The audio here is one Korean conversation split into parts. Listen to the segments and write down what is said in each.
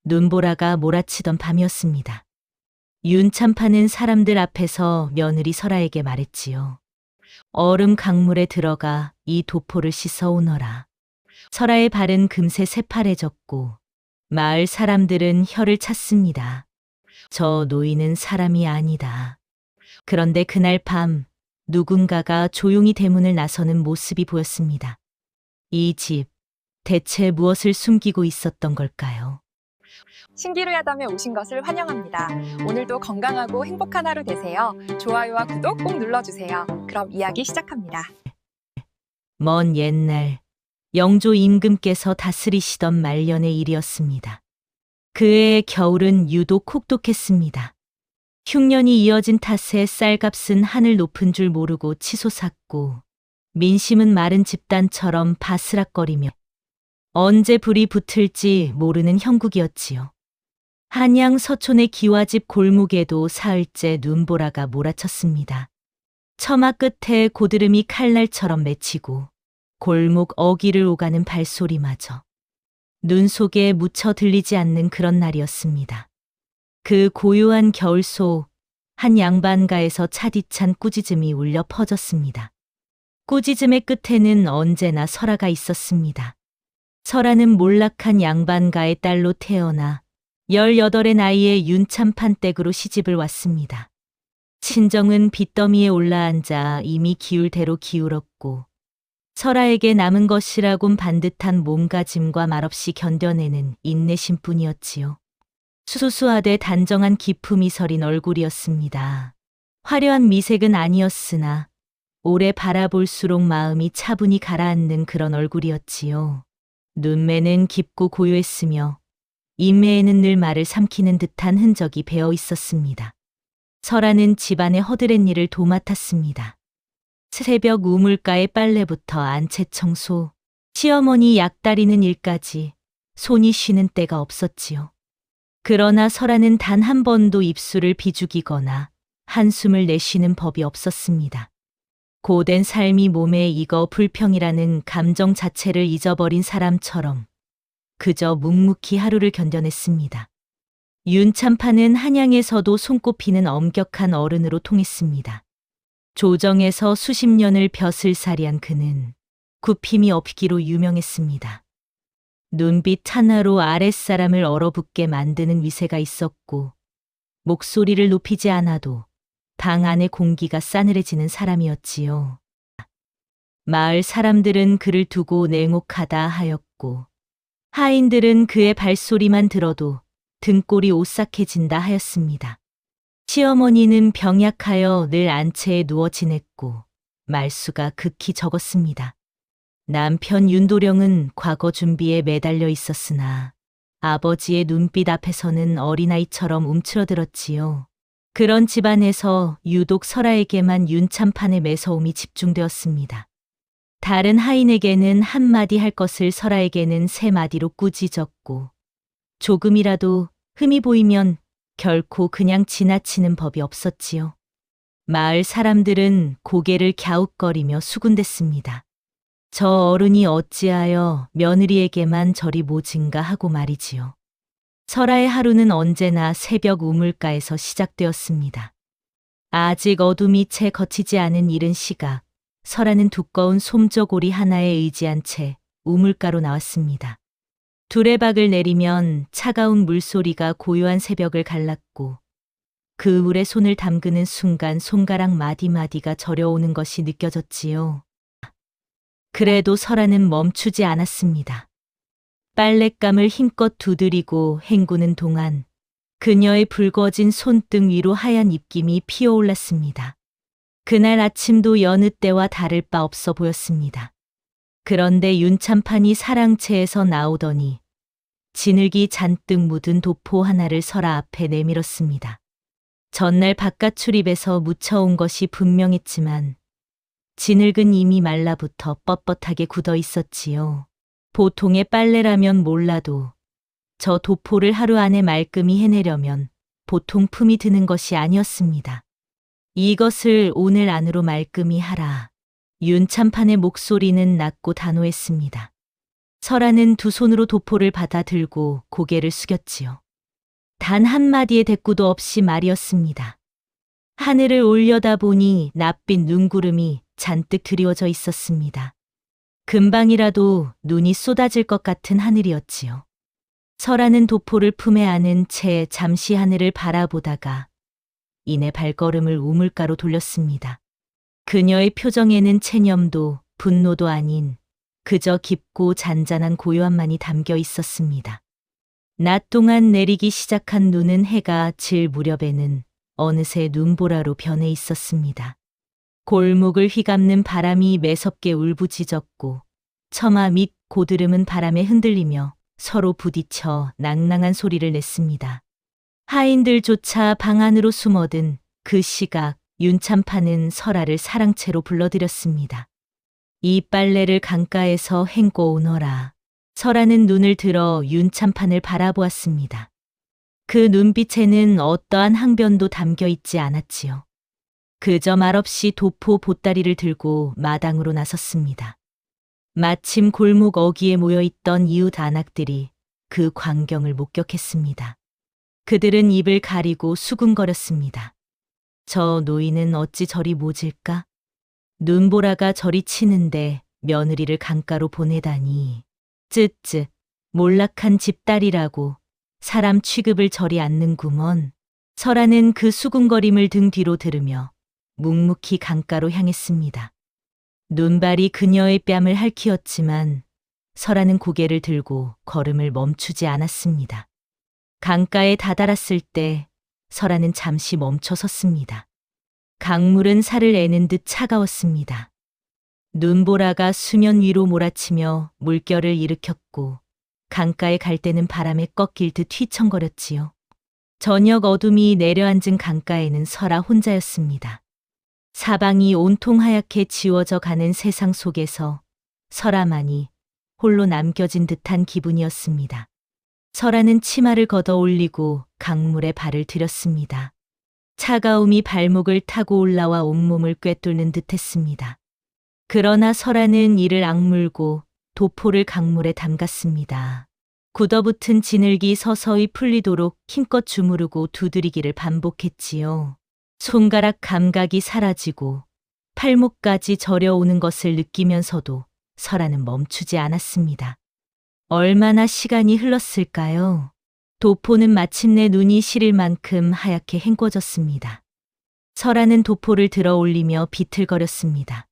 눈보라가 몰아치던 밤이었습니다. 윤참파는 사람들 앞에서 며느리 설아에게 말했지요. 얼음 강물에 들어가 이 도포를 씻어 오너라. 설아의 발은 금세 새파래졌고 마을 사람들은 혀를 찼습니다. 저 노인은 사람이 아니다. 그런데 그날 밤 누군가가 조용히 대문을 나서는 모습이 보였습니다. 이 집, 대체 무엇을 숨기고 있었던 걸까요? 신기루 야담에 오신 것을 환영합니다. 오늘도 건강하고 행복한 하루 되세요. 좋아요와 구독 꼭 눌러주세요. 그럼 이야기 시작합니다. 먼 옛날 영조 임금께서 다스리시던 말년의 일이었습니다. 그해의 겨울은 유독 혹독했습니다. 흉년이 이어진 탓에 쌀값은 하늘 높은 줄 모르고 치솟았고 민심은 마른 집단처럼 바스락거리며 언제 불이 붙을지 모르는 형국이었지요. 한양 서촌의 기와집 골목에도 사흘째 눈보라가 몰아쳤습니다. 처마 끝에 고드름이 칼날처럼 맺히고 골목 어귀를 오가는 발소리마저 눈 속에 묻혀 들리지 않는 그런 날이었습니다. 그 고요한 겨울 속 한 양반가에서 차디찬 꾸짖음이 울려 퍼졌습니다. 꾸짖음의 끝에는 언제나 설아가 있었습니다. 설아는 몰락한 양반가의 딸로 태어나 18의 나이에 윤참판 댁으로 시집을 왔습니다. 친정은 빚더미에 올라앉아 이미 기울 대로 기울었고 설아에게 남은 것이라곤 반듯한 몸가짐과 말없이 견뎌내는 인내심뿐이었지요. 수수하되 단정한 기품이 서린 얼굴이었습니다. 화려한 미색은 아니었으나 오래 바라볼수록 마음이 차분히 가라앉는 그런 얼굴이었지요. 눈매는 깊고 고요했으며 인매에는 늘 말을 삼키는 듯한 흔적이 배어 있었습니다. 설아는 집안의 허드렛 일을 도맡았습니다. 새벽 우물가의 빨래부터 안채 청소, 시어머니 약 다리는 일까지 손이 쉬는 때가 없었지요. 그러나 설아는 단 한 번도 입술을 비죽이거나 한숨을 내쉬는 법이 없었습니다. 고된 삶이 몸에 익어 불평이라는 감정 자체를 잊어버린 사람처럼 그저 묵묵히 하루를 견뎌냈습니다. 윤참파는 한양에서도 손꼽히는 엄격한 어른으로 통했습니다. 조정에서 수십 년을 벼슬살이한 그는 굽힘이 없기로 유명했습니다. 눈빛 하나로 아랫사람을 얼어붙게 만드는 위세가 있었고 목소리를 높이지 않아도 방 안의 공기가 싸늘해지는 사람이었지요. 마을 사람들은 그를 두고 냉혹하다 하였고 하인들은 그의 발소리만 들어도 등골이 오싹해진다 하였습니다. 시어머니는 병약하여 늘 안채에 누워 지냈고 말수가 극히 적었습니다. 남편 윤도령은 과거 준비에 매달려 있었으나 아버지의 눈빛 앞에서는 어린아이처럼 움츠러들었지요. 그런 집안에서 유독 설아에게만 윤참판의 매서움이 집중되었습니다. 다른 하인에게는 한마디 할 것을 설아에게는 세 마디로 꾸짖었고 조금이라도 흠이 보이면 결코 그냥 지나치는 법이 없었지요. 마을 사람들은 고개를 갸웃거리며 수군댔습니다. 저 어른이 어찌하여 며느리에게만 저리 모진가 하고 말이지요. 설아의 하루는 언제나 새벽 우물가에서 시작되었습니다. 아직 어둠이 채 거치지 않은 이른 시각, 설아는 두꺼운 솜저고리 하나에 의지한 채 우물가로 나왔습니다. 두레박을 내리면 차가운 물소리가 고요한 새벽을 갈랐고 그 물에 손을 담그는 순간 손가락 마디마디가 저려오는 것이 느껴졌지요. 그래도 설아는 멈추지 않았습니다. 빨랫감을 힘껏 두드리고 헹구는 동안 그녀의 붉어진 손등 위로 하얀 입김이 피어올랐습니다. 그날 아침도 여느 때와 다를 바 없어 보였습니다. 그런데 윤참판이 사랑채에서 나오더니 진흙이 잔뜩 묻은 도포 하나를 설아 앞에 내밀었습니다. 전날 바깥 출입에서 묻혀온 것이 분명했지만 진흙은 이미 말라붙어 뻣뻣하게 굳어 있었지요. 보통의 빨래라면 몰라도 저 도포를 하루 안에 말끔히 해내려면 보통 품이 드는 것이 아니었습니다. 이것을 오늘 안으로 말끔히 하라. 윤참판의 목소리는 낮고 단호했습니다. 설아는 두 손으로 도포를 받아 들고 고개를 숙였지요. 단 한마디의 대꾸도 없이 말이었습니다. 하늘을 올려다보니 낯빛 눈구름이 잔뜩 드리워져 있었습니다. 금방이라도 눈이 쏟아질 것 같은 하늘이었지요. 설아는 도포를 품에 안은 채 잠시 하늘을 바라보다가 이내 발걸음을 우물가로 돌렸습니다. 그녀의 표정에는 체념도 분노도 아닌 그저 깊고 잔잔한 고요함만이 담겨 있었습니다. 낮 동안 내리기 시작한 눈은 해가 질 무렵에는 어느새 눈보라로 변해 있었습니다. 골목을 휘감는 바람이 매섭게 울부짖었고 처마 밑 고드름은 바람에 흔들리며 서로 부딪혀 낭낭한 소리를 냈습니다. 하인들조차 방 안으로 숨어든 그 시각 윤참파는 설아를 사랑채로 불러들였습니다. 이 빨래를 강가에서 헹궈 오너라. 설아는 눈을 들어 윤참판을 바라보았습니다. 그 눈빛에는 어떠한 항변도 담겨 있지 않았지요. 그저 말없이 도포 보따리를 들고 마당으로 나섰습니다. 마침 골목 어귀에 모여있던 이웃 안악들이 그 광경을 목격했습니다. 그들은 입을 가리고 수군거렸습니다. 저 노인은 어찌 저리 모질까? 눈보라가 저리 치는데 며느리를 강가로 보내다니. 쯧쯧, 몰락한 집딸이라고 사람 취급을 저리 않는구먼. 설아는 그 수군거림을 등 뒤로 들으며 묵묵히 강가로 향했습니다. 눈발이 그녀의 뺨을 핥히었지만 설아는 고개를 들고 걸음을 멈추지 않았습니다. 강가에 다다랐을 때 설아는 잠시 멈춰 섰습니다. 강물은 살을 내는 듯 차가웠습니다. 눈보라가 수면 위로 몰아치며 물결을 일으켰고 강가에 갈 때는 바람에 꺾일 듯 휘청거렸지요. 저녁 어둠이 내려앉은 강가에는 설아 혼자였습니다. 사방이 온통 하얗게 지워져 가는 세상 속에서 설아만이 홀로 남겨진 듯한 기분이었습니다. 설아는 치마를 걷어 올리고 강물에 발을 들였습니다. 차가움이 발목을 타고 올라와 온몸을 꿰뚫는 듯했습니다. 그러나 설아는 이를 악물고 도포를 강물에 담갔습니다. 굳어붙은 진흙이 서서히 풀리도록 힘껏 주무르고 두드리기를 반복했지요. 손가락 감각이 사라지고 팔목까지 저려오는 것을 느끼면서도 설아는 멈추지 않았습니다. 얼마나 시간이 흘렀을까요? 도포는 마침내 눈이 시릴 만큼 하얗게 헹궈졌습니다. 설아는 도포를 들어 올리며 비틀거렸습니다.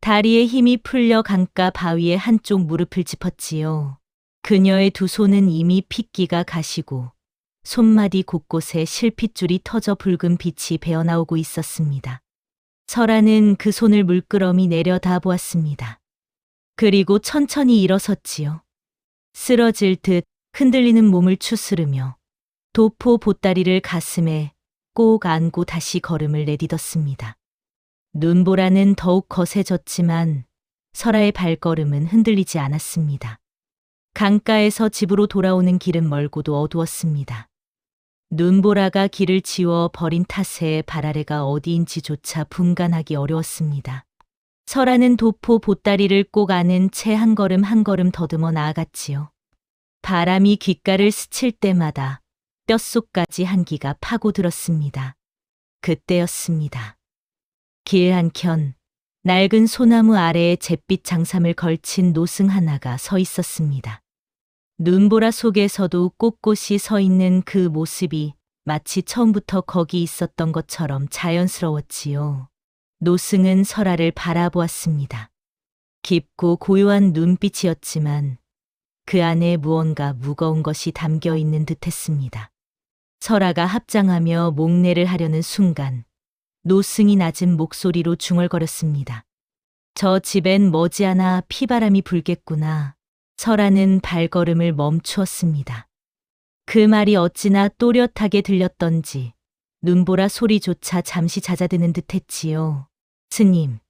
다리에 힘이 풀려 강가 바위에 한쪽 무릎을 짚었지요. 그녀의 두 손은 이미 핏기가 가시고 손마디 곳곳에 실핏줄이 터져 붉은 빛이 배어나오고 있었습니다. 설아는 그 손을 물끄러미 내려다 보았습니다. 그리고 천천히 일어섰지요. 쓰러질 듯 흔들리는 몸을 추스르며 도포 보따리를 가슴에 꼭 안고 다시 걸음을 내딛었습니다. 눈보라는 더욱 거세졌지만 설아의 발걸음은 흔들리지 않았습니다. 강가에서 집으로 돌아오는 길은 멀고도 어두웠습니다. 눈보라가 길을 지워 버린 탓에 발 아래가 어디인지조차 분간하기 어려웠습니다. 설아는 도포 보따리를 꼭 안은 채 한 걸음 한 걸음 더듬어 나아갔지요. 바람이 귓가를 스칠 때마다 뼛속까지 한기가 파고들었습니다. 그때였습니다. 길 한켠 낡은 소나무 아래에 잿빛 장삼을 걸친 노승 하나가 서 있었습니다. 눈보라 속에서도 꼿꼿이 서 있는 그 모습이 마치 처음부터 거기 있었던 것처럼 자연스러웠지요. 노승은 설아를 바라보았습니다. 깊고 고요한 눈빛이었지만 그 안에 무언가 무거운 것이 담겨 있는 듯했습니다. 설아가 합장하며 목례를 하려는 순간 노승이 낮은 목소리로 중얼거렸습니다. 저 집엔 머지않아 피바람이 불겠구나. 설아는 발걸음을 멈추었습니다. 그 말이 어찌나 또렷하게 들렸던지 눈보라 소리조차 잠시 잦아드는 듯했지요. 스님,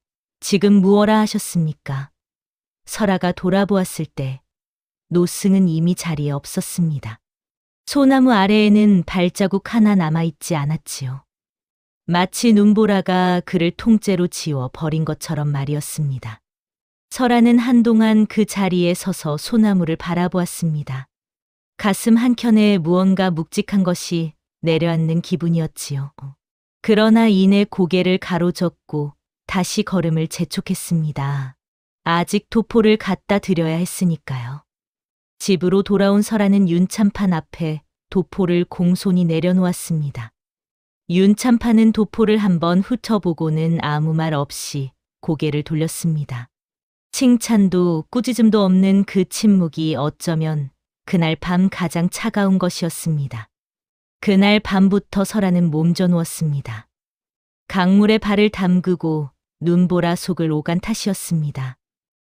지금 무엇라 하셨습니까? 설아가 돌아보았을 때 노승은 이미 자리에 없었습니다. 소나무 아래에는 발자국 하나 남아있지 않았지요. 마치 눈보라가 그를 통째로 지워 버린 것처럼 말이었습니다. 설아는 한동안 그 자리에 서서 소나무를 바라보았습니다. 가슴 한켠에 무언가 묵직한 것이 내려앉는 기분이었지요. 그러나 이내 고개를 가로젓고 다시 걸음을 재촉했습니다. 아직 도포를 갖다 드려야 했으니까요. 집으로 돌아온 설아는 윤참판 앞에 도포를 공손히 내려놓았습니다. 윤참판은 도포를 한번 훑어보고는 아무 말 없이 고개를 돌렸습니다. 칭찬도 꾸짖음도 없는 그 침묵이 어쩌면 그날 밤 가장 차가운 것이었습니다. 그날 밤부터 설아는 몸져 누웠습니다. 강물에 발을 담그고 눈보라 속을 오간 탓이었습니다.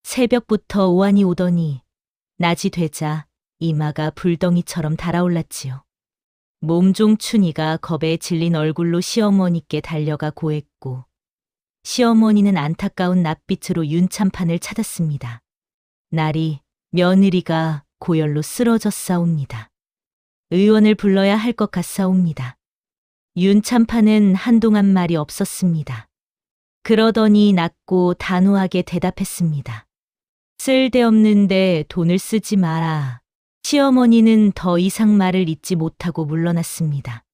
새벽부터 오한이 오더니 낮이 되자 이마가 불덩이처럼 달아올랐지요. 몸종 춘희가 겁에 질린 얼굴로 시어머니께 달려가 고했고 시어머니는 안타까운 낯빛으로 윤참판을 찾았습니다. 날이 며느리가 고열로 쓰러졌사옵니다. 의원을 불러야 할 것 같사옵니다. 윤참판은 한동안 말이 없었습니다. 그러더니 낮고 단호하게 대답했습니다. 쓸데없는데 돈을 쓰지 마라. 시어머니는 더 이상 말을 잇지 못하고 물러났습니다.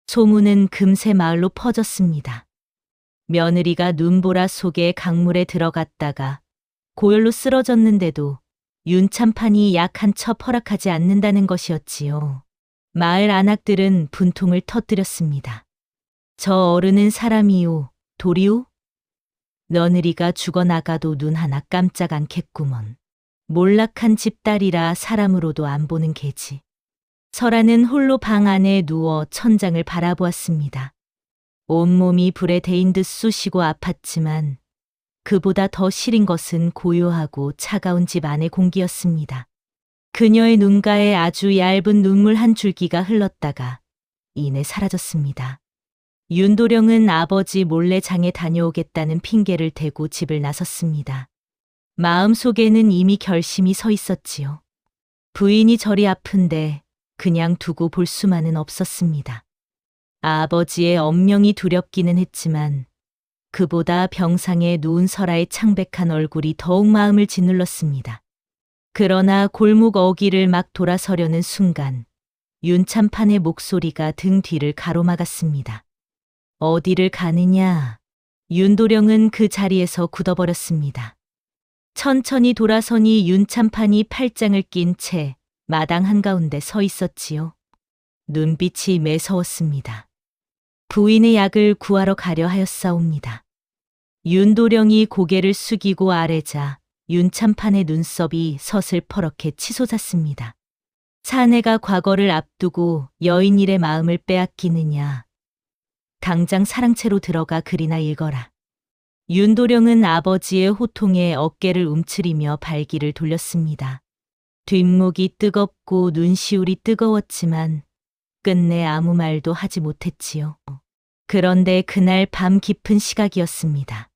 소문은 금세 마을로 퍼졌습니다. 며느리가 눈보라 속에 강물에 들어갔다가 고열로 쓰러졌는데도 윤참판이 약 한 첩 허락하지 않는다는 것이었지요. 마을 안악들은 분통을 터뜨렸습니다. 저 어른은 사람이요, 돌이요? 며느리가 죽어나가도 눈 하나 깜짝 않겠구먼. 몰락한 집딸이라 사람으로도 안 보는 개지. 설아는 홀로 방 안에 누워 천장을 바라보았습니다. 온몸이 불에 데인 듯 쑤시고 아팠지만 그보다 더 시린 것은 고요하고 차가운 집 안의 공기였습니다. 그녀의 눈가에 아주 얇은 눈물 한 줄기가 흘렀다가 이내 사라졌습니다. 윤도령은 아버지 몰래 장에 다녀오겠다는 핑계를 대고 집을 나섰습니다. 마음속에는 이미 결심이 서 있었지요. 부인이 저리 아픈데 그냥 두고 볼 수만은 없었습니다. 아버지의 엄명이 두렵기는 했지만 그보다 병상에 누운 설아의 창백한 얼굴이 더욱 마음을 짓눌렀습니다. 그러나 골목 어귀를 막 돌아서려는 순간 윤참판의 목소리가 등 뒤를 가로막았습니다. 어디를 가느냐? 윤도령은 그 자리에서 굳어버렸습니다. 천천히 돌아서니 윤참판이 팔짱을 낀 채 마당 한가운데 서 있었지요. 눈빛이 매서웠습니다. 부인의 약을 구하러 가려 하였사옵니다. 윤도령이 고개를 숙이고 아래자 윤참판의 눈썹이 서슬퍼렇게 치솟았습니다. 사내가 과거를 앞두고 여인 일의 마음을 빼앗기느냐. 당장 사랑채로 들어가 글이나 읽어라. 윤도령은 아버지의 호통에 어깨를 움츠리며 발기를 돌렸습니다. 뒷목이 뜨겁고 눈시울이 뜨거웠지만 끝내 아무 말도 하지 못했지요. 그런데 그날 밤 깊은 시각이었습니다.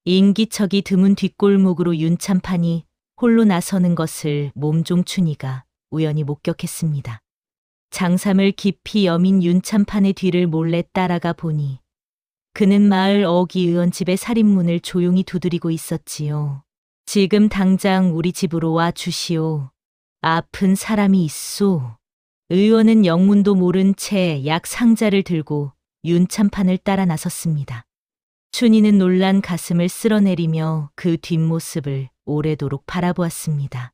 인기척이 드문 뒷골목으로 윤참판이 홀로 나서는 것을 몸종 춘희가 우연히 목격했습니다. 장삼을 깊이 여민 윤참판의 뒤를 몰래 따라가 보니 그는 마을 어기 의원 집의 살인문을 조용히 두드리고 있었지요. 지금 당장 우리 집으로 와 주시오. 아픈 사람이 있소. 의원은 영문도 모른 채 약 상자를 들고 윤참판을 따라 나섰습니다. 춘희는 놀란 가슴을 쓸어내리며 그 뒷모습을 오래도록 바라보았습니다.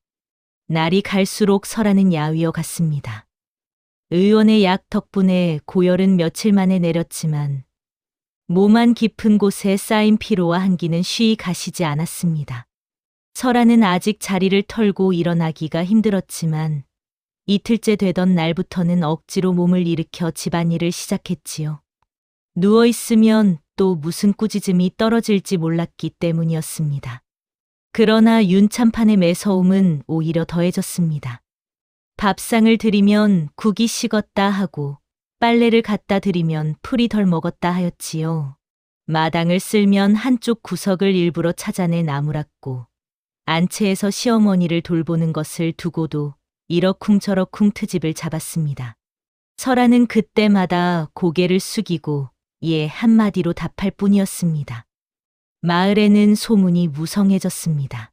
날이 갈수록 설하는 야위어 갔습니다. 의원의 약 덕분에 고열은 며칠 만에 내렸지만 몸 안 깊은 곳에 쌓인 피로와 한기는 쉬이 가시지 않았습니다. 설아는 아직 자리를 털고 일어나기가 힘들었지만 이틀째 되던 날부터는 억지로 몸을 일으켜 집안일을 시작했지요. 누워있으면 또 무슨 꾸짖음이 떨어질지 몰랐기 때문이었습니다. 그러나 윤참판의 매서움은 오히려 더해졌습니다. 밥상을 들이면 국이 식었다 하고 빨래를 갖다 드리면 풀이 덜 먹었다 하였지요. 마당을 쓸면 한쪽 구석을 일부러 찾아내 나무랐고 안채에서 시어머니를 돌보는 것을 두고도 이러쿵저러쿵 트집을 잡았습니다. 설아는 그때마다 고개를 숙이고 예 한마디로 답할 뿐이었습니다. 마을에는 소문이 무성해졌습니다.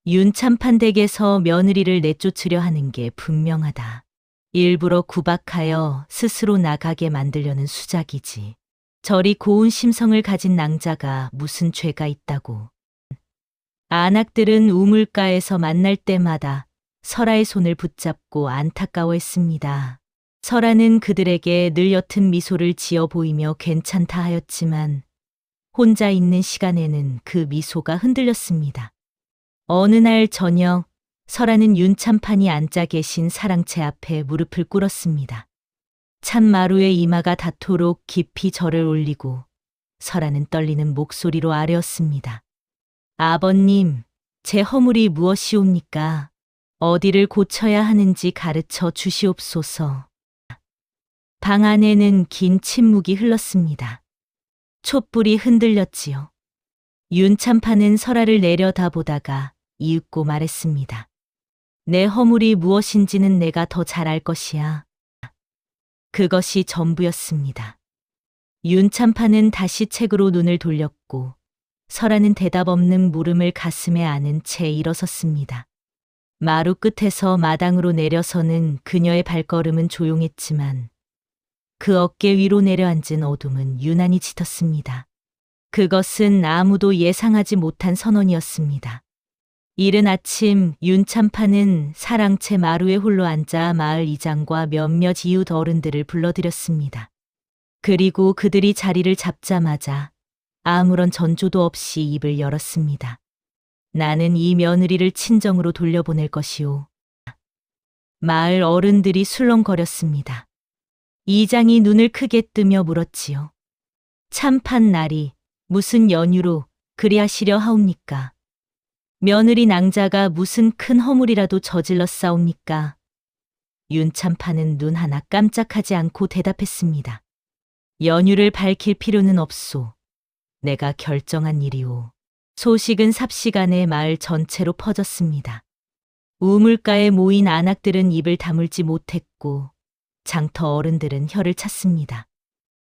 윤참판 댁에서 며느리를 내쫓으려 하는 게 분명하다. 일부러 구박하여 스스로 나가게 만들려는 수작이지. 저리 고운 심성을 가진 낭자가 무슨 죄가 있다고. 안악들은 우물가에서 만날 때마다 설아의 손을 붙잡고 안타까워했습니다. 설아는 그들에게 늘 옅은 미소를 지어 보이며 괜찮다 하였지만 혼자 있는 시간에는 그 미소가 흔들렸습니다. 어느 날 저녁 설아는 윤참판이 앉아 계신 사랑채 앞에 무릎을 꿇었습니다. 참마루의 이마가 닿도록 깊이 절을 올리고 설아는 떨리는 목소리로 아뢰었습니다. 아버님, 제 허물이 무엇이옵니까? 어디를 고쳐야 하는지 가르쳐 주시옵소서. 방 안에는 긴 침묵이 흘렀습니다. 촛불이 흔들렸지요. 윤참판은 설아를 내려다보다가 이윽고 말했습니다. 내 허물이 무엇인지는 내가 더 잘 알 것이야. 그것이 전부였습니다. 윤참판은 다시 책으로 눈을 돌렸고 설아는 대답 없는 물음을 가슴에 안은 채 일어섰습니다. 마루 끝에서 마당으로 내려서는 그녀의 발걸음은 조용했지만 그 어깨 위로 내려앉은 어둠은 유난히 짙었습니다. 그것은 아무도 예상하지 못한 선언이었습니다. 이른 아침 윤참판은 사랑채 마루에 홀로 앉아 마을 이장과 몇몇 이웃 어른들을 불러들였습니다. 그리고 그들이 자리를 잡자마자 아무런 전조도 없이 입을 열었습니다. 나는 이 며느리를 친정으로 돌려보낼 것이오. 마을 어른들이 술렁거렸습니다. 이장이 눈을 크게 뜨며 물었지요. 참판 날이 무슨 연유로 그리하시려 하옵니까? 며느리 낭자가 무슨 큰 허물이라도 저질렀사옵니까? 윤참판은 눈 하나 깜짝하지 않고 대답했습니다. 연유를 밝힐 필요는 없소. 내가 결정한 일이오. 소식은 삽시간에 마을 전체로 퍼졌습니다. 우물가에 모인 안악들은 입을 다물지 못했고 장터 어른들은 혀를 찼습니다.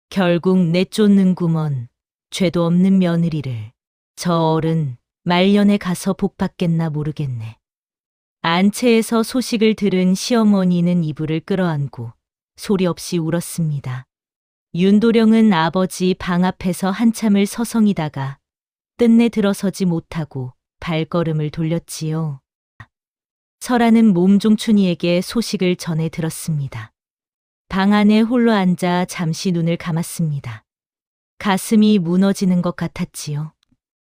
결국 내쫓는구먼. 죄도 없는 며느리를. 저 어른 말년에 가서 복받겠나 모르겠네. 안채에서 소식을 들은 시어머니는 이불을 끌어안고 소리 없이 울었습니다. 윤도령은 아버지 방 앞에서 한참을 서성이다가 끝내 들어서지 못하고 발걸음을 돌렸지요. 설아는 몸종춘이에게 소식을 전해 들었습니다. 방 안에 홀로 앉아 잠시 눈을 감았습니다. 가슴이 무너지는 것 같았지요.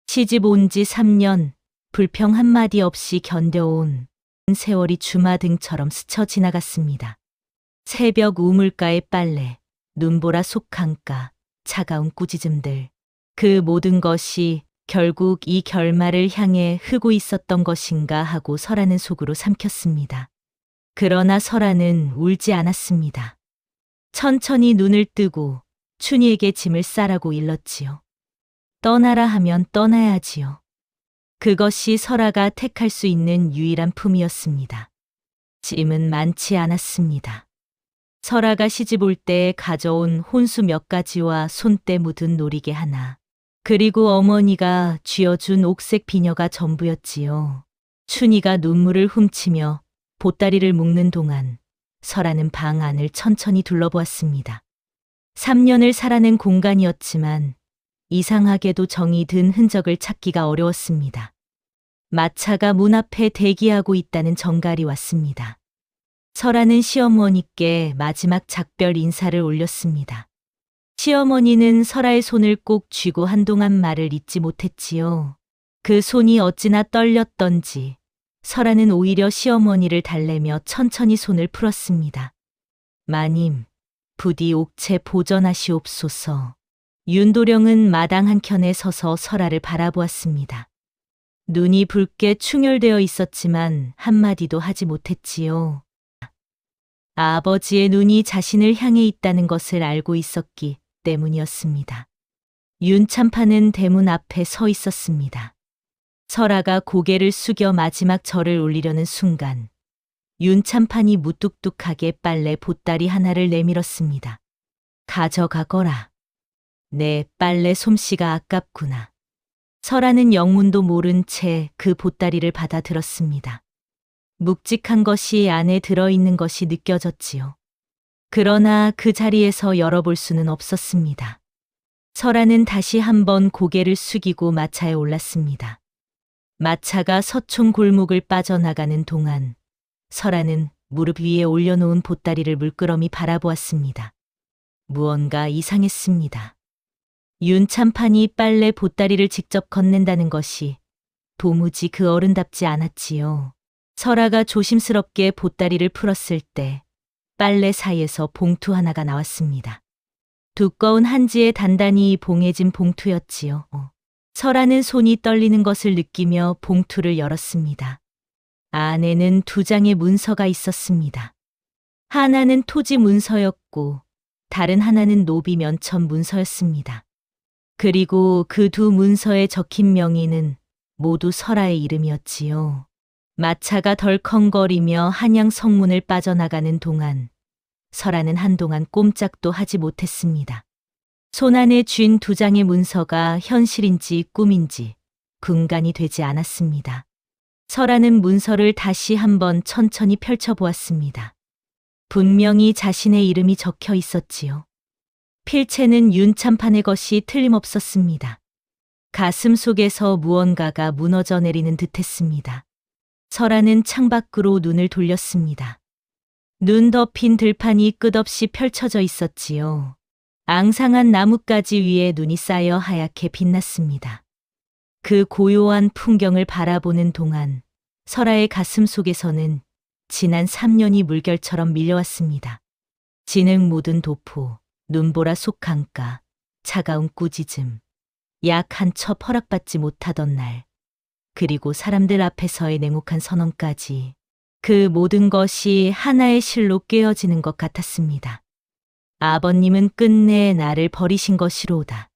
시집 온 지 3년, 불평 한마디 없이 견뎌온 세월이 주마등처럼 스쳐 지나갔습니다. 새벽 우물가의 빨래, 눈보라 속강가, 차가운 꾸짖음들, 그 모든 것이 결국 이 결말을 향해 흐고 있었던 것인가 하고 설아는 속으로 삼켰습니다. 그러나 설아는 울지 않았습니다. 천천히 눈을 뜨고 춘희에게 짐을 싸라고 일렀지요. 떠나라 하면 떠나야지요. 그것이 설아가 택할 수 있는 유일한 품이었습니다. 짐은 많지 않았습니다. 설아가 시집 올 때 가져온 혼수 몇 가지와 손때 묻은 놀이개 하나, 그리고 어머니가 쥐어준 옥색 비녀가 전부였지요. 춘희가 눈물을 훔치며 보따리를 묶는 동안 설아는 방 안을 천천히 둘러보았습니다. 3년을 살아낸 공간이었지만 이상하게도 정이 든 흔적을 찾기가 어려웠습니다. 마차가 문 앞에 대기하고 있다는 전갈이 왔습니다. 설아는 시어머니께 마지막 작별 인사를 올렸습니다. 시어머니는 설아의 손을 꼭 쥐고 한동안 말을 잇지 못했지요. 그 손이 어찌나 떨렸던지 설아는 오히려 시어머니를 달래며 천천히 손을 풀었습니다. 마님, 부디 옥체 보전하시옵소서. 윤도령은 마당 한켠에 서서 설아를 바라보았습니다. 눈이 붉게 충혈되어 있었지만 한마디도 하지 못했지요. 아버지의 눈이 자신을 향해 있다는 것을 알고 있었기 때문이었습니다. 윤참판은 대문 앞에 서 있었습니다. 설아가 고개를 숙여 마지막 절을 올리려는 순간 윤참판이 무뚝뚝하게 빨래 보따리 하나를 내밀었습니다. 가져가거라. 내 빨래 솜씨가 아깝구나. 설아는 영문도 모른 채 그 보따리를 받아 들었습니다. 묵직한 것이 안에 들어있는 것이 느껴졌지요. 그러나 그 자리에서 열어볼 수는 없었습니다. 설아는 다시 한번 고개를 숙이고 마차에 올랐습니다. 마차가 서촌 골목을 빠져나가는 동안 설아는 무릎 위에 올려놓은 보따리를 물끄러미 바라보았습니다. 무언가 이상했습니다. 윤참판이 빨래 보따리를 직접 건넨다는 것이 도무지 그 어른답지 않았지요. 설아가 조심스럽게 보따리를 풀었을 때 빨래 사이에서 봉투 하나가 나왔습니다. 두꺼운 한지에 단단히 봉해진 봉투였지요. 설아는 손이 떨리는 것을 느끼며 봉투를 열었습니다. 안에는 2장의 문서가 있었습니다. 하나는 토지 문서였고 다른 하나는 노비 면천 문서였습니다. 그리고 그 2 문서에 적힌 명의는 모두 설아의 이름이었지요. 마차가 덜컹거리며 한양 성문을 빠져나가는 동안 설아는 한동안 꼼짝도 하지 못했습니다. 손안에 쥔 2장의 문서가 현실인지 꿈인지 분간이 되지 않았습니다. 설아는 문서를 다시 한번 천천히 펼쳐보았습니다. 분명히 자신의 이름이 적혀 있었지요. 필체는 윤참판의 것이 틀림없었습니다. 가슴 속에서 무언가가 무너져 내리는 듯했습니다. 설아는 창밖으로 눈을 돌렸습니다. 눈 덮인 들판이 끝없이 펼쳐져 있었지요. 앙상한 나뭇가지 위에 눈이 쌓여 하얗게 빛났습니다. 그 고요한 풍경을 바라보는 동안 설아의 가슴 속에서는 지난 3년이 물결처럼 밀려왔습니다. 진흙 묻은 도포, 눈보라 속강가, 차가운 꾸짖음, 약 한 첩 허락받지 못하던 날, 그리고 사람들 앞에서의 냉혹한 선언까지 그 모든 것이 하나의 실로 깨어지는 것 같았습니다. 아버님은 끝내 나를 버리신 것이로다.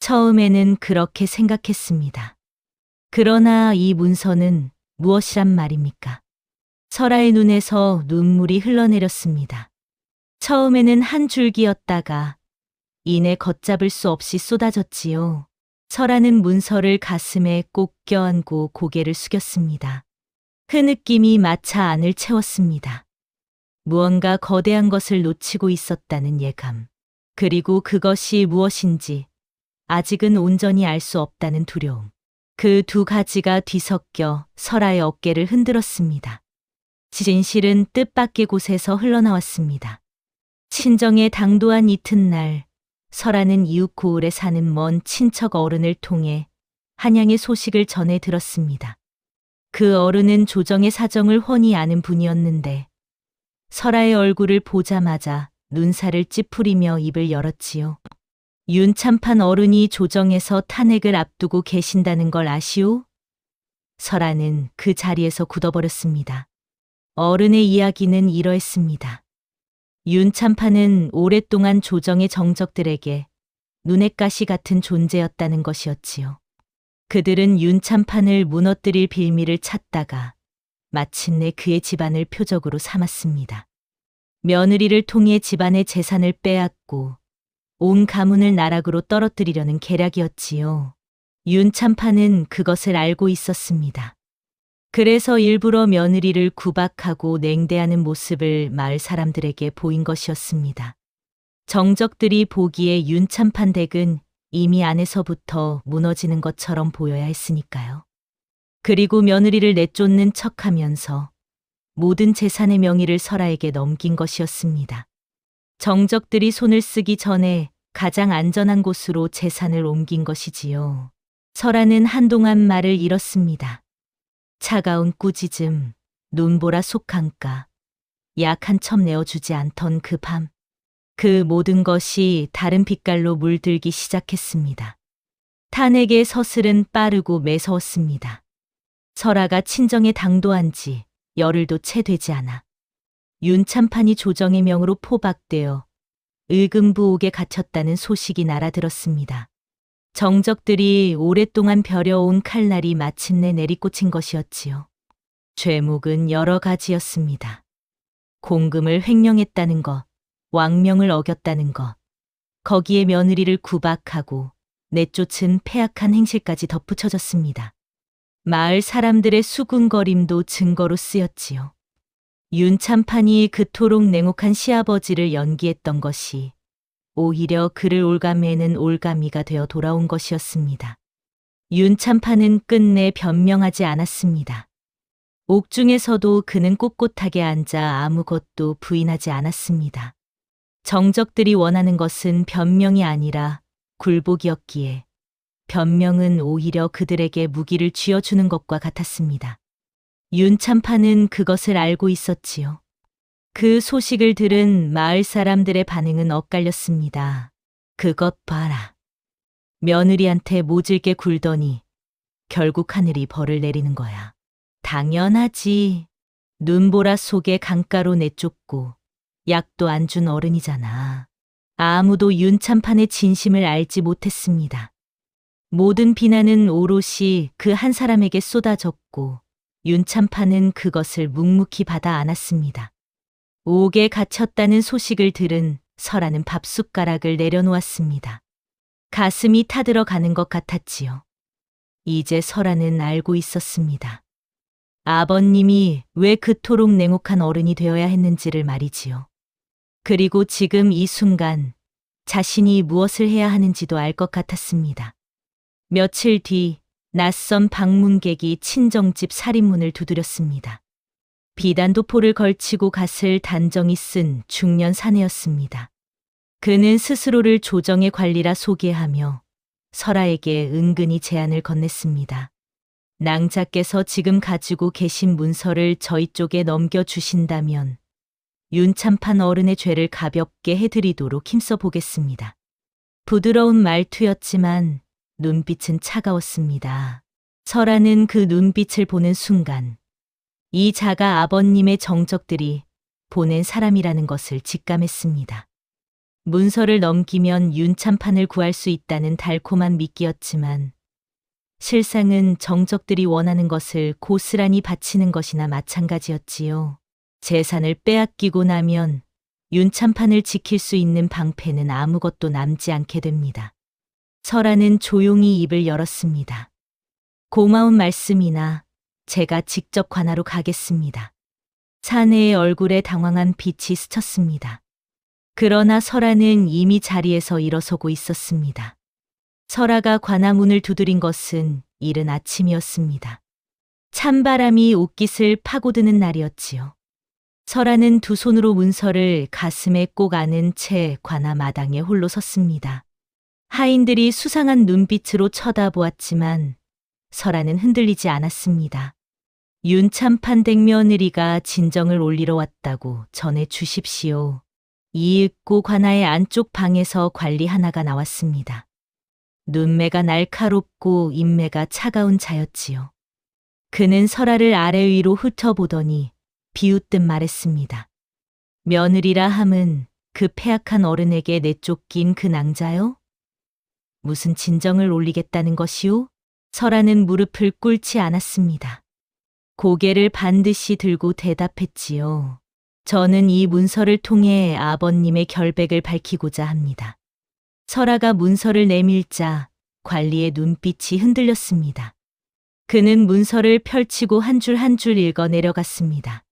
처음에는 그렇게 생각했습니다. 그러나 이 문서는 무엇이란 말입니까? 설아의 눈에서 눈물이 흘러내렸습니다. 처음에는 한 줄기였다가 이내 걷잡을 수 없이 쏟아졌지요. 설아는 문서를 가슴에 꼭 껴안고 고개를 숙였습니다. 그 느낌이 마차 안을 채웠습니다. 무언가 거대한 것을 놓치고 있었다는 예감, 그리고 그것이 무엇인지 아직은 온전히 알 수 없다는 두려움. 그 2 가지가 뒤섞여 설아의 어깨를 흔들었습니다. 진실은 뜻밖의 곳에서 흘러나왔습니다. 친정에 당도한 이튿날, 설아는 이웃 고을에 사는 먼 친척 어른을 통해 한양의 소식을 전해 들었습니다. 그 어른은 조정의 사정을 훤히 아는 분이었는데 설아의 얼굴을 보자마자 눈살을 찌푸리며 입을 열었지요. 윤참판 어른이 조정에서 탄핵을 앞두고 계신다는 걸 아시오? 설아는 그 자리에서 굳어버렸습니다. 어른의 이야기는 이러했습니다. 윤참판은 오랫동안 조정의 정적들에게 눈엣 가시 같은 존재였다는 것이었지요. 그들은 윤참판을 무너뜨릴 빌미를 찾다가 마침내 그의 집안을 표적으로 삼았습니다. 며느리를 통해 집안의 재산을 빼앗고 온 가문을 나락으로 떨어뜨리려는 계략이었지요. 윤참판은 그것을 알고 있었습니다. 그래서 일부러 며느리를 구박하고 냉대하는 모습을 마을 사람들에게 보인 것이었습니다. 정적들이 보기에 윤참판 댁은 이미 안에서부터 무너지는 것처럼 보여야 했으니까요. 그리고 며느리를 내쫓는 척하면서 모든 재산의 명의를 설아에게 넘긴 것이었습니다. 정적들이 손을 쓰기 전에 가장 안전한 곳으로 재산을 옮긴 것이지요. 설아는 한동안 말을 잃었습니다. 차가운 꾸짖음, 눈보라 속한가, 약 한 첩 내어주지 않던 그 밤, 그 모든 것이 다른 빛깔로 물들기 시작했습니다. 탄핵의 서슬은 빠르고 매서웠습니다. 설아가 친정에 당도한 지 열흘도 채 되지 않아 윤참판이 조정의 명으로 포박되어 을금부옥에 갇혔다는 소식이 날아들었습니다. 정적들이 오랫동안 벼려온 칼날이 마침내 내리꽂힌 것이었지요. 죄목은 여러 가지였습니다. 공금을 횡령했다는 것, 왕명을 어겼다는 것, 거기에 며느리를 구박하고 내쫓은 폐악한 행실까지 덧붙여졌습니다. 마을 사람들의 수군거림도 증거로 쓰였지요. 윤참판이 그토록 냉혹한 시아버지를 연기했던 것이 오히려 그를 올가매는 올가미가 되어 돌아온 것이었습니다. 윤참판은 끝내 변명하지 않았습니다. 옥중에서도 그는 꼿꼿하게 앉아 아무것도 부인하지 않았습니다. 정적들이 원하는 것은 변명이 아니라 굴복이었기에 변명은 오히려 그들에게 무기를 쥐어주는 것과 같았습니다. 윤참판은 그것을 알고 있었지요. 그 소식을 들은 마을 사람들의 반응은 엇갈렸습니다. 그것 봐라. 며느리한테 모질게 굴더니 결국 하늘이 벌을 내리는 거야. 당연하지. 눈보라 속에 강가로 내쫓고 약도 안 준 어른이잖아. 아무도 윤참판의 진심을 알지 못했습니다. 모든 비난은 오롯이 그 한 사람에게 쏟아졌고 윤참판은 그것을 묵묵히 받아 안았습니다. 옥에 갇혔다는 소식을 들은 설아는 밥숟가락을 내려놓았습니다. 가슴이 타들어가는 것 같았지요. 이제 설아는 알고 있었습니다. 아버님이 왜 그토록 냉혹한 어른이 되어야 했는지를 말이지요. 그리고 지금 이 순간 자신이 무엇을 해야 하는지도 알 것 같았습니다. 며칠 뒤 낯선 방문객이 친정집 살인문을 두드렸습니다. 비단도포를 걸치고 갓을 단정히 쓴 중년 사내였습니다. 그는 스스로를 조정의 관리라 소개하며 설아에게 은근히 제안을 건넸습니다. 낭자께서 지금 가지고 계신 문서를 저희 쪽에 넘겨주신다면 윤참판 어른의 죄를 가볍게 해드리도록 힘써 보겠습니다. 부드러운 말투였지만 눈빛은 차가웠습니다. 설아는 그 눈빛을 보는 순간 이 자가 아버님의 정적들이 보낸 사람이라는 것을 직감했습니다. 문서를 넘기면 윤참판을 구할 수 있다는 달콤한 미끼였지만 실상은 정적들이 원하는 것을 고스란히 바치는 것이나 마찬가지였지요. 재산을 빼앗기고 나면 윤참판을 지킬 수 있는 방패는 아무것도 남지 않게 됩니다. 설아는 조용히 입을 열었습니다. 고마운 말씀이나 제가 직접 관하로 가겠습니다. 사내의 얼굴에 당황한 빛이 스쳤습니다. 그러나 설아는 이미 자리에서 일어서고 있었습니다. 설아가 관아 문을 두드린 것은 이른 아침이었습니다. 찬바람이 옷깃을 파고드는 날이었지요. 설아는 두 손으로 문서를 가슴에 꼭 안은 채 관아 마당에 홀로 섰습니다. 하인들이 수상한 눈빛으로 쳐다보았지만 설아는 흔들리지 않았습니다. 윤참판 댁며느리가 진정을 올리러 왔다고 전해 주십시오. 이윽고 관아의 안쪽 방에서 관리 하나가 나왔습니다. 눈매가 날카롭고 인매가 차가운 자였지요. 그는 설아를 아래 위로 훑어보더니 비웃듯 말했습니다. 며느리라 함은 그 폐악한 어른에게 내쫓긴 그 낭자요? 무슨 진정을 올리겠다는 것이오? 설아는 무릎을 꿇지 않았습니다. 고개를 반드시 들고 대답했지요. 저는 이 문서를 통해 아버님의 결백을 밝히고자 합니다. 설아가 문서를 내밀자 관리의 눈빛이 흔들렸습니다. 그는 문서를 펼치고 한 줄 한 줄 읽어 내려갔습니다.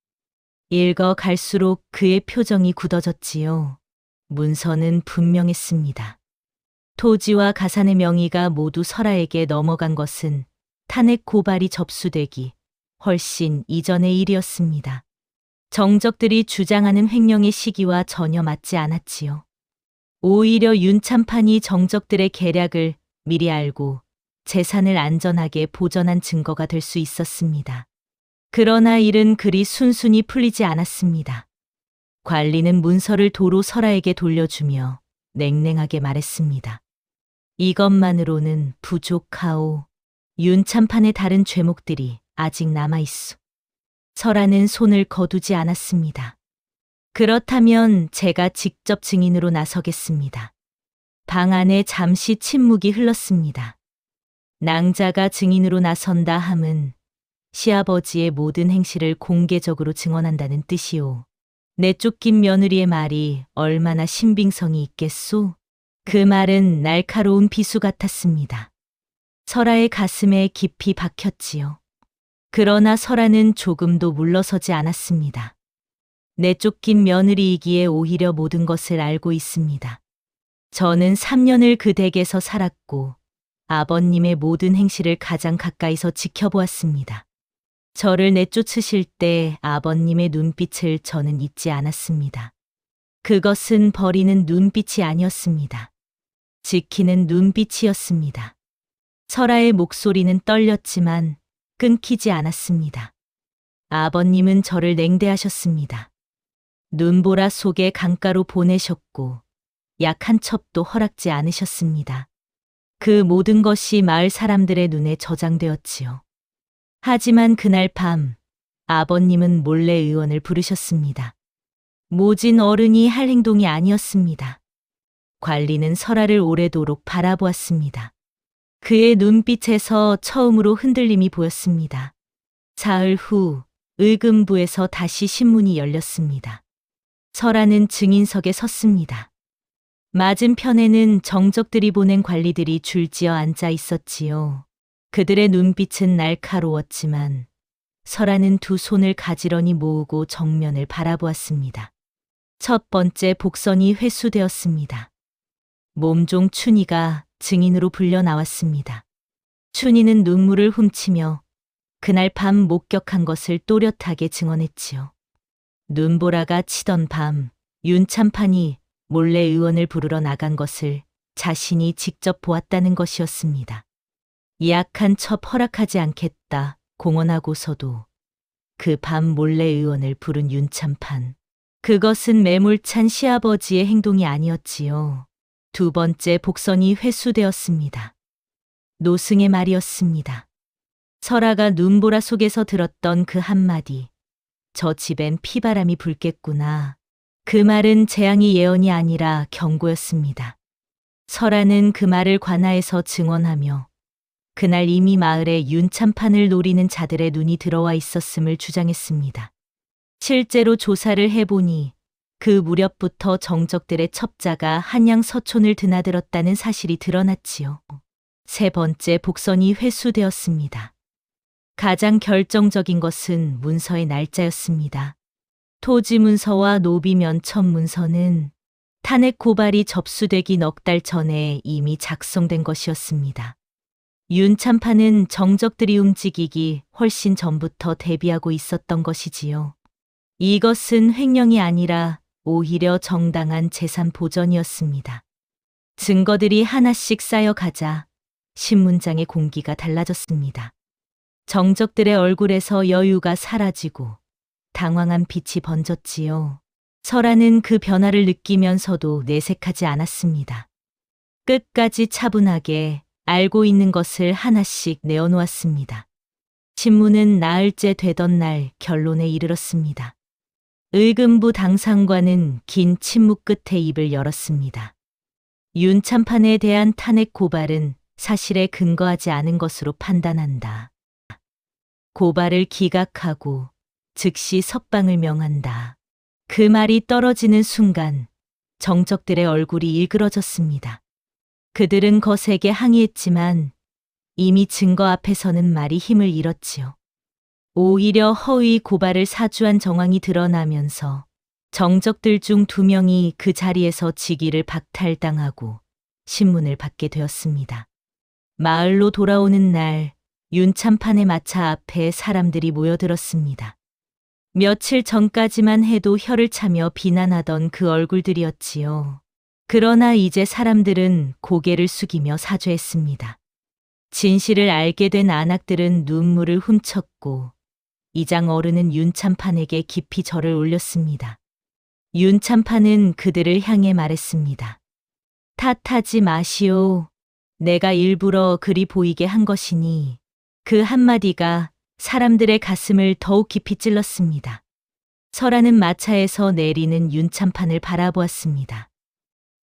읽어 갈수록 그의 표정이 굳어졌지요. 문서는 분명했습니다. 토지와 가산의 명의가 모두 설아에게 넘어간 것은 탄핵 고발이 접수되기 훨씬 이전의 일이었습니다. 정적들이 주장하는 횡령의 시기와 전혀 맞지 않았지요. 오히려 윤참판이 정적들의 계략을 미리 알고 재산을 안전하게 보전한 증거가 될 수 있었습니다. 그러나 일은 그리 순순히 풀리지 않았습니다. 관리는 문서를 도로 설아에게 돌려주며 냉랭하게 말했습니다. 이것만으로는 부족하오. 윤참판의 다른 죄목들이 아직 남아있소. 설아는 손을 거두지 않았습니다. 그렇다면 제가 직접 증인으로 나서겠습니다. 방 안에 잠시 침묵이 흘렀습니다. 낭자가 증인으로 나선다 함은 시아버지의 모든 행실을 공개적으로 증언한다는 뜻이오. 내쫓긴 며느리의 말이 얼마나 신빙성이 있겠소? 그 말은 날카로운 비수 같았습니다. 설아의 가슴에 깊이 박혔지요. 그러나 설아는 조금도 물러서지 않았습니다. 내쫓긴 며느리이기에 오히려 모든 것을 알고 있습니다. 저는 3년을 그 댁에서 살았고 아버님의 모든 행실을 가장 가까이서 지켜보았습니다. 저를 내쫓으실 때 아버님의 눈빛을 저는 잊지 않았습니다. 그것은 버리는 눈빛이 아니었습니다. 지키는 눈빛이었습니다. 설아의 목소리는 떨렸지만 끊기지 않았습니다. 아버님은 저를 냉대하셨습니다. 눈보라 속에 강가로 보내셨고 약 한 첩도 허락지 않으셨습니다. 그 모든 것이 마을 사람들의 눈에 저장되었지요. 하지만 그날 밤 아버님은 몰래 의원을 부르셨습니다. 모진 어른이 할 행동이 아니었습니다. 관리는 설아를 오래도록 바라보았습니다. 그의 눈빛에서 처음으로 흔들림이 보였습니다. 사흘 후 의금부에서 다시 신문이 열렸습니다. 설아는 증인석에 섰습니다. 맞은편에는 정적들이 보낸 관리들이 줄지어 앉아 있었지요. 그들의 눈빛은 날카로웠지만 설아는 두 손을 가지런히 모으고 정면을 바라보았습니다. 첫 번째 복선이 회수되었습니다. 몸종 춘희가 증인으로 불려 나왔습니다. 춘희는 눈물을 훔치며 그날 밤 목격한 것을 또렷하게 증언했지요. 눈보라가 치던 밤 윤참판이 몰래 의원을 부르러 나간 것을 자신이 직접 보았다는 것이었습니다. 약한 첩 허락하지 않겠다 공언하고서도 그 밤 몰래 의원을 부른 윤참판. 그것은 매몰찬 시아버지의 행동이 아니었지요. 두 번째 복선이 회수되었습니다. 노승의 말이었습니다. 설아가 눈보라 속에서 들었던 그 한마디. 저 집엔 피바람이 불겠구나. 그 말은 재앙의 예언이 아니라 경고였습니다. 설아는 그 말을 관하에서 증언하며 그날 이미 마을에 윤참판을 노리는 자들의 눈이 들어와 있었음을 주장했습니다. 실제로 조사를 해보니 그 무렵부터 정적들의 첩자가 한양 서촌을 드나들었다는 사실이 드러났지요. 세 번째 복선이 회수되었습니다. 가장 결정적인 것은 문서의 날짜였습니다. 토지 문서와 노비 면첩 문서는 탄핵 고발이 접수되기 넉 달 전에 이미 작성된 것이었습니다. 윤참판은 정적들이 움직이기 훨씬 전부터 대비하고 있었던 것이지요. 이것은 횡령이 아니라 오히려 정당한 재산 보전이었습니다. 증거들이 하나씩 쌓여가자 신문장의 공기가 달라졌습니다. 정적들의 얼굴에서 여유가 사라지고 당황한 빛이 번졌지요. 설아는 그 변화를 느끼면서도 내색하지 않았습니다. 끝까지 차분하게 알고 있는 것을 하나씩 내어놓았습니다. 신문은 나흘째 되던 날 결론에 이르렀습니다. 의금부 당상관은 긴 침묵 끝에 입을 열었습니다. 윤참판에 대한 탄핵 고발은 사실에 근거하지 않은 것으로 판단한다. 고발을 기각하고 즉시 석방을 명한다. 그 말이 떨어지는 순간 정적들의 얼굴이 일그러졌습니다. 그들은 거세게 항의했지만 이미 증거 앞에서는 말이 힘을 잃었지요. 오히려 허위 고발을 사주한 정황이 드러나면서 정적들 중 2명이 그 자리에서 직위를 박탈당하고 신문을 받게 되었습니다. 마을로 돌아오는 날 윤참판의 마차 앞에 사람들이 모여들었습니다. 며칠 전까지만 해도 혀를 차며 비난하던 그 얼굴들이었지요. 그러나 이제 사람들은 고개를 숙이며 사죄했습니다. 진실을 알게 된 안악들은 눈물을 훔쳤고 이장 어른은 윤참판에게 깊이 절을 올렸습니다. 윤참판은 그들을 향해 말했습니다. 탓하지 마시오. 내가 일부러 그리 보이게 한 것이니 그 한마디가 사람들의 가슴을 더욱 깊이 찔렀습니다. 설아는 마차에서 내리는 윤참판을 바라보았습니다.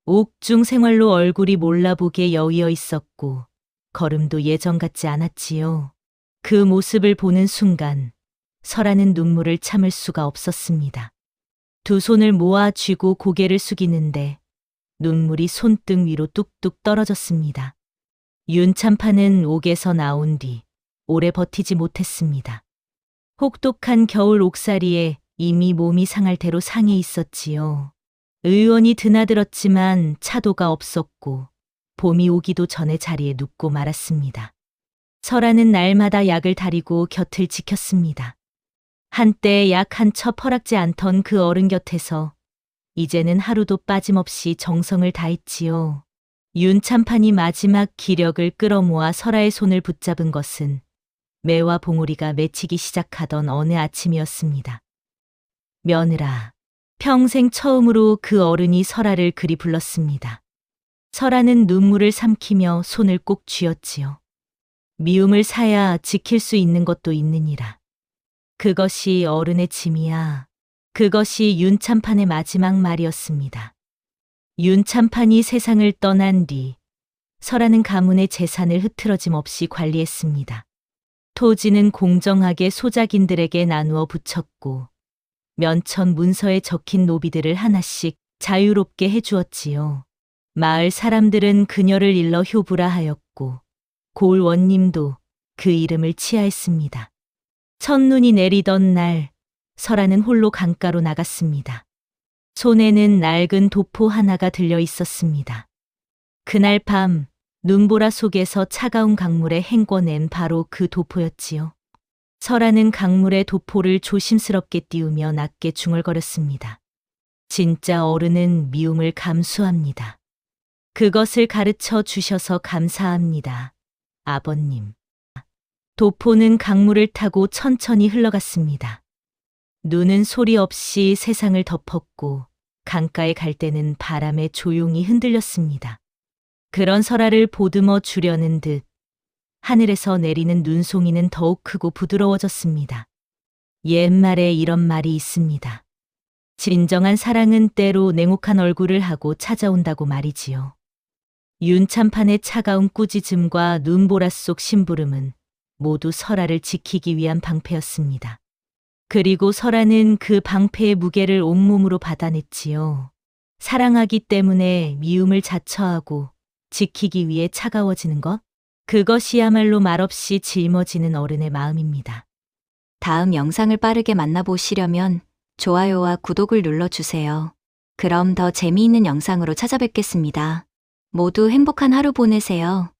옥중 생활로 얼굴이 몰라보게 여위어 있었고 걸음도 예전 같지 않았지요. 그 모습을 보는 순간 설아는 눈물을 참을 수가 없었습니다. 두 손을 모아 쥐고 고개를 숙이는데 눈물이 손등 위로 뚝뚝 떨어졌습니다. 윤참파는 옥에서 나온 뒤 오래 버티지 못했습니다. 혹독한 겨울 옥살이에 이미 몸이 상할 대로 상해 있었지요. 의원이 드나들었지만 차도가 없었고 봄이 오기도 전에 자리에 눕고 말았습니다. 설아는 날마다 약을 다리고 곁을 지켰습니다. 한때 약 한 첩 허락지 않던 그 어른 곁에서 이제는 하루도 빠짐없이 정성을 다했지요. 윤참판이 마지막 기력을 끌어모아 설아의 손을 붙잡은 것은 매와 봉우리가 맺히기 시작하던 어느 아침이었습니다. 며느라, 평생 처음으로 그 어른이 설아를 그리 불렀습니다. 설아는 눈물을 삼키며 손을 꼭 쥐었지요. 미움을 사야 지킬 수 있는 것도 있느니라. 그것이 어른의 짐이야. 그것이 윤참판의 마지막 말이었습니다. 윤참판이 세상을 떠난 뒤 설아는 가문의 재산을 흐트러짐 없이 관리했습니다. 토지는 공정하게 소작인들에게 나누어 붙였고 면천 문서에 적힌 노비들을 하나씩 자유롭게 해주었지요. 마을 사람들은 그녀를 일러 효부라 하였고 고을원님도 그 이름을 치하했습니다. 첫눈이 내리던 날 설아는 홀로 강가로 나갔습니다. 손에는 낡은 도포 하나가 들려 있었습니다. 그날 밤 눈보라 속에서 차가운 강물에 헹궈낸 바로 그 도포였지요. 설아는 강물에 도포를 조심스럽게 띄우며 낮게 중얼거렸습니다. 진짜 어른은 미움을 감수합니다. 그것을 가르쳐 주셔서 감사합니다. 아버님. 도포는 강물을 타고 천천히 흘러갔습니다. 눈은 소리 없이 세상을 덮었고 강가에 갈 때는 바람에 조용히 흔들렸습니다. 그런 설아를 보듬어 주려는 듯 하늘에서 내리는 눈송이는 더욱 크고 부드러워졌습니다. 옛말에 이런 말이 있습니다. 진정한 사랑은 때로 냉혹한 얼굴을 하고 찾아온다고 말이지요. 윤참판의 차가운 꾸짖음과 눈보라 속 심부름은 모두 설아를 지키기 위한 방패였습니다. 그리고 설아는 그 방패의 무게를 온몸으로 받아냈지요. 사랑하기 때문에 미움을 자처하고 지키기 위해 차가워지는 것? 그것이야말로 말없이 짊어지는 어른의 마음입니다. 다음 영상을 빠르게 만나보시려면 좋아요와 구독을 눌러주세요. 그럼 더 재미있는 영상으로 찾아뵙겠습니다. 모두 행복한 하루 보내세요.